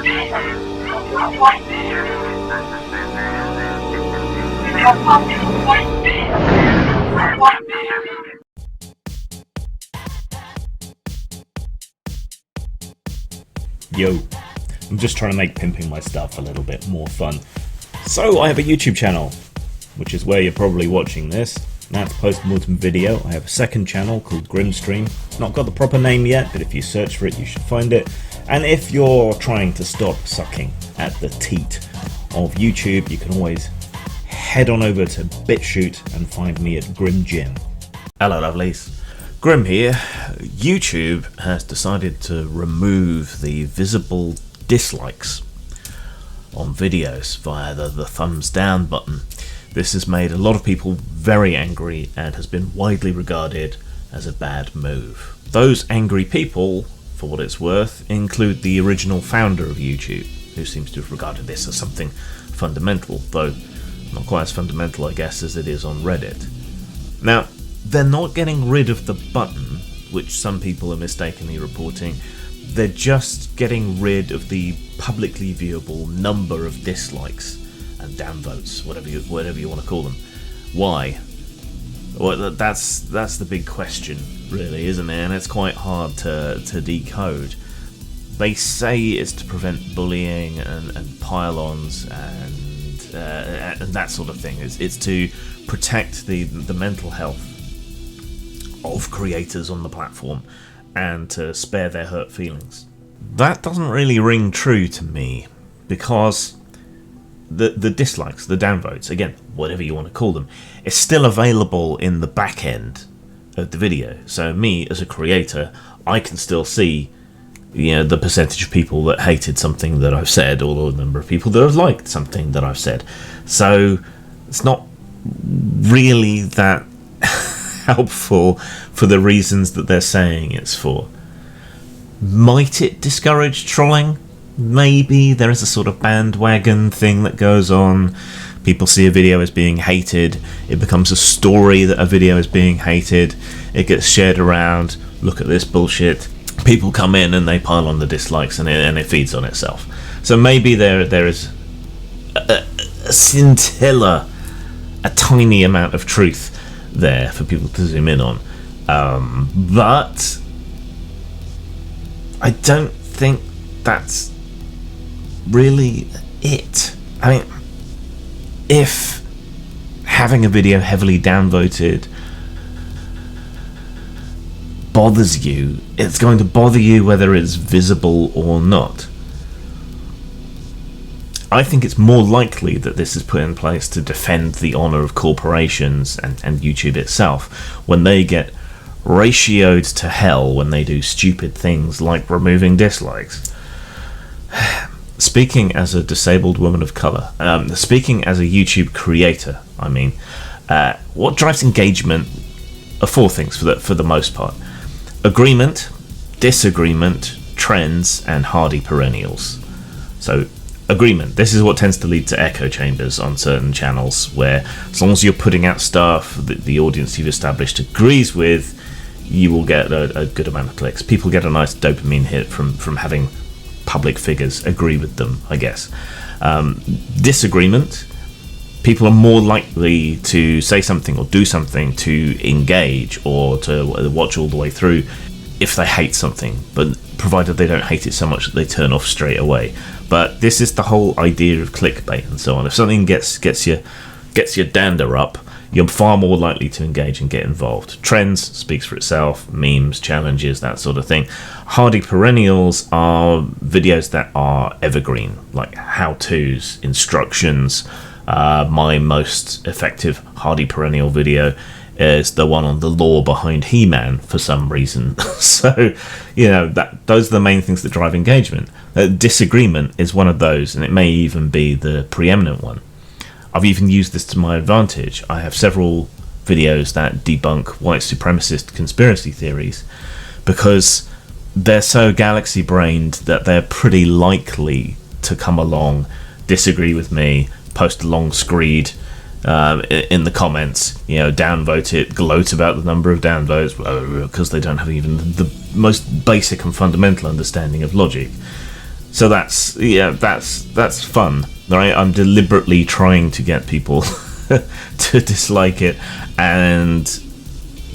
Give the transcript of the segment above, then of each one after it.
Yo, I'm just trying to make pimping my stuff a little bit more fun. So I have a YouTube channel, which is where you're probably watching this. That's Postmortem Video. I have a second channel called Grimstream. It's not got the proper name yet, but if you search for it, you should find it. And if you're trying to stop sucking at the teat of YouTube, you can always head on over to BitChute and find me at Grim Jim. Hello, lovelies. Grim here. YouTube has decided to remove the visible dislikes on videos via the thumbs down button. This has made a lot of people very angry and has been widely regarded as a bad move. Those angry people, for what it's worth, include the original founder of YouTube, who seems to have regarded this as something fundamental, though not quite as fundamental, I guess, as it is on Reddit. Now, they're not getting rid of the button, which some people are mistakenly reporting. They're just getting rid of the publicly viewable number of dislikes and downvotes, whatever you want to call them. Why? Well, that's the big question, really, isn't it? And it's quite hard to decode. They say it's to prevent bullying and pile-ons and that sort of thing. It's to protect the mental health of creators on the platform and to spare their hurt feelings. That doesn't really ring true to me, because the dislikes, the downvotes, again, whatever you want to call them, is still available in the back end of the video. So me, as a creator, I can still see, the percentage of people that hated something that I've said, or the number of people that have liked something that I've said. So it's not really that helpful for the reasons that they're saying it's for. Might it discourage trolling? Maybe. There is a sort of bandwagon thing that goes on. People see a video as being hated, it becomes a story that a video is being hated, it gets shared around. Look at this bullshit. People come in and they pile on the dislikes, and it feeds on itself. So maybe there is a scintilla, a tiny amount of truth there for people to zoom in on, but I don't think that's really it. I mean, if having a video heavily downvoted bothers you, it's going to bother you whether it's visible or not. I think it's more likely that this is put in place to defend the honour of corporations and YouTube itself when they get ratioed to hell when they do stupid things like removing dislikes. Speaking as a disabled woman of colour, speaking as a YouTube creator, I mean, what drives engagement are four things for the most part: agreement, disagreement, trends, and hardy perennials. So, agreement. This is what tends to lead to echo chambers on certain channels, where as long as you're putting out stuff that the audience you've established agrees with, you will get a good amount of clicks. People get a nice dopamine hit from having public figures agree with them, I guess. Disagreement. People are more likely to say something or do something to engage or to watch all the way through if they hate something, but provided they don't hate it so much that they turn off straight away. But this is the whole idea of clickbait and so on. If something gets your dander up, you're far more likely to engage and get involved. Trends speaks for itself, memes, challenges, that sort of thing. Hardy perennials are videos that are evergreen, like how-tos, instructions. My most effective hardy perennial video is the one on the lore behind He-Man for some reason. So, those are the main things that drive engagement. Disagreement is one of those, and it may even be the preeminent one. I've even used this to my advantage. I have several videos that debunk white supremacist conspiracy theories because they're so galaxy-brained that they're pretty likely to come along, disagree with me, post a long screed in the comments, downvote it, gloat about the number of downvotes, because they don't have even the most basic and fundamental understanding of logic. So that's fun, right? I'm deliberately trying to get people to dislike it and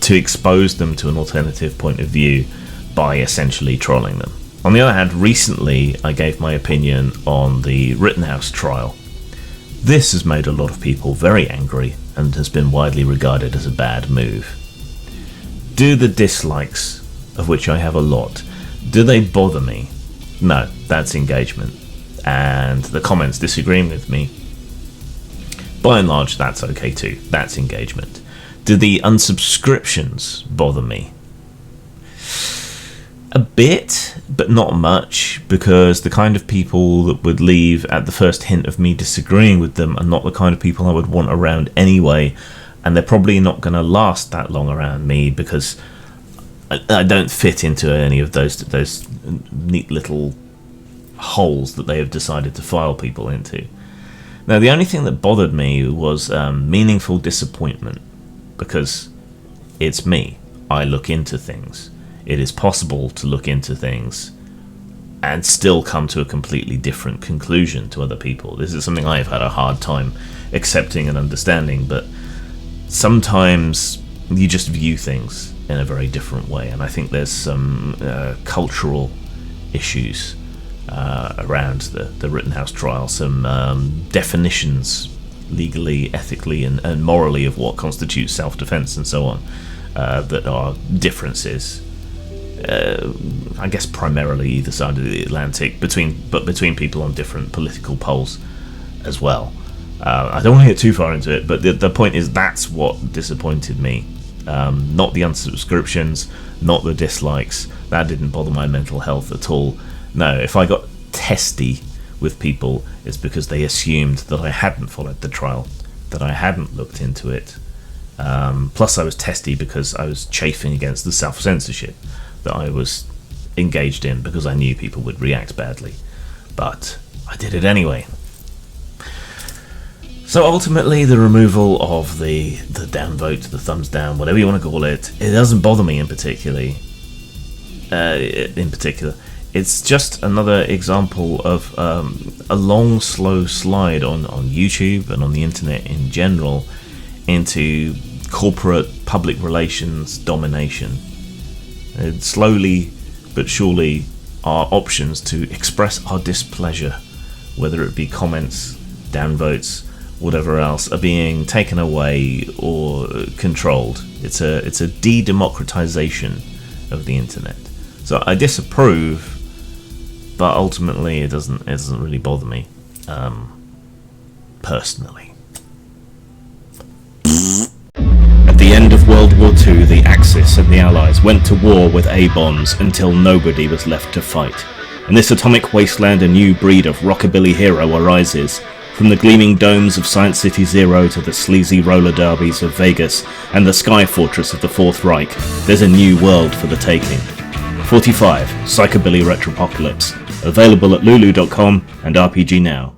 to expose them to an alternative point of view by essentially trolling them. On the other hand, recently I gave my opinion on the Rittenhouse trial. This has made a lot of people very angry and has been widely regarded as a bad move. Do the dislikes, of which I have a lot, do they bother me? No, that's engagement. And the comments disagreeing with me, by and large, that's okay too. That's engagement. Do the unsubscriptions bother me? A bit, but not much, because the kind of people that would leave at the first hint of me disagreeing with them are not the kind of people I would want around anyway, and they're probably not going to last that long around me because I don't fit into any of those neat little holes that they have decided to file people into. Now, the only thing that bothered me was meaningful disappointment, because it's me. I look into things. It is possible to look into things and still come to a completely different conclusion to other people. This is something I've had a hard time accepting and understanding, but sometimes you just view things in a very different way, and I think there's some cultural issues around the Rittenhouse trial, some definitions legally, ethically and morally of what constitutes self-defense and so on, that are differences. I guess primarily either side of the Atlantic, between people on different political poles as well. I don't want to get too far into it, but the point is that's what disappointed me. Not the unsubscriptions, not the dislikes. That didn't bother my mental health at all. No, if I got testy with people, it's because they assumed that I hadn't followed the trial, that I hadn't looked into it. Plus I was testy because I was chafing against the self-censorship that I was engaged in, because I knew people would react badly. But I did it anyway. So ultimately, the removal of the downvote, the thumbs down, whatever you want to call it, it doesn't bother me in particular. It's just another example of a long, slow slide on YouTube and on the internet in general into corporate public relations domination. And slowly but surely, our options to express our displeasure, whether it be comments, downvotes, whatever else, are being taken away or controlled. It's a de-democratization of the internet. So I disapprove, but ultimately it doesn't really bother me, personally. At the end of World War II, the Axis and the Allies went to war with A-bombs until nobody was left to fight. In this atomic wasteland, a new breed of rockabilly hero arises. From the gleaming domes of Science City Zero to the sleazy roller derbies of Vegas and the sky fortress of the Fourth Reich, there's a new world for the taking. 45, Psychobilly Retropocalypse, available at lulu.com and RPG Now.